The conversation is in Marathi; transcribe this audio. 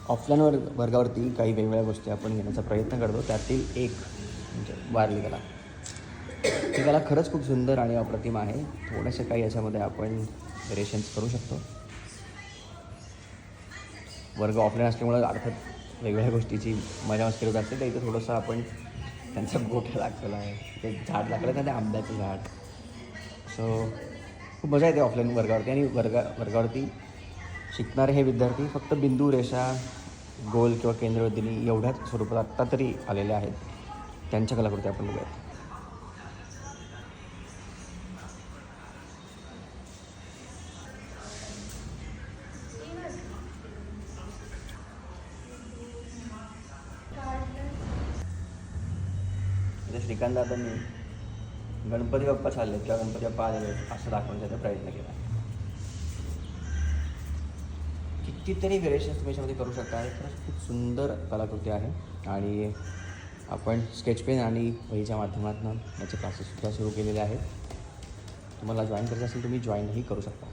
ऑफलाईन वर्गावरती काही वेगवेगळ्या गोष्टी आपण घेण्याचा प्रयत्न करतो. त्यातील एक म्हणजे वारली कला. ही कला खरंच खूप सुंदर आणि अप्रतिम आहे. थोड्याशा काही याच्यामध्ये आपण व्हेरिएशन्स करू शकतो. वर्ग ऑफलाईन असल्यामुळं अर्थात वेगवेगळ्या गोष्टीची मजा मस्ती होत असते. तर इथं थोडंसं आपण त्यांचा गोठा दाखवला आहे. ते झाड दाखवलं ना, ते आंब्याचं झाड. सो खूप मजा येते ऑफलाईन वर्गावरती. आणि वर्गावरती शिकणारे हे विद्यार्थी फक्त बिंदू, रेषा, गोल किंवा केंद्रबिंदू एवढ्याच स्वरूपात आत्ता तरी आलेले आहेत. त्यांच्या कलाकृती आपण बघूयात. म्हणजे श्रीकांत दादांनी गणपती बाप्पा चालले किंवा गणपती बाप्पा आलेले असं दाखवण्याचा प्रयत्न केला. कितीतरी व्हेरिएशन्स तुम्ही याच्यामध्ये करू शकता. खरंच खूप सुंदर कलाकृती आहे. आणि आपण स्केच पेन आणि वहीच्या माध्यमातून याचे क्लासेससुद्धा सुरू केलेले आहेत. तुम्हाला जॉईन करायचं असेल तुम्ही जॉईनही करू शकता.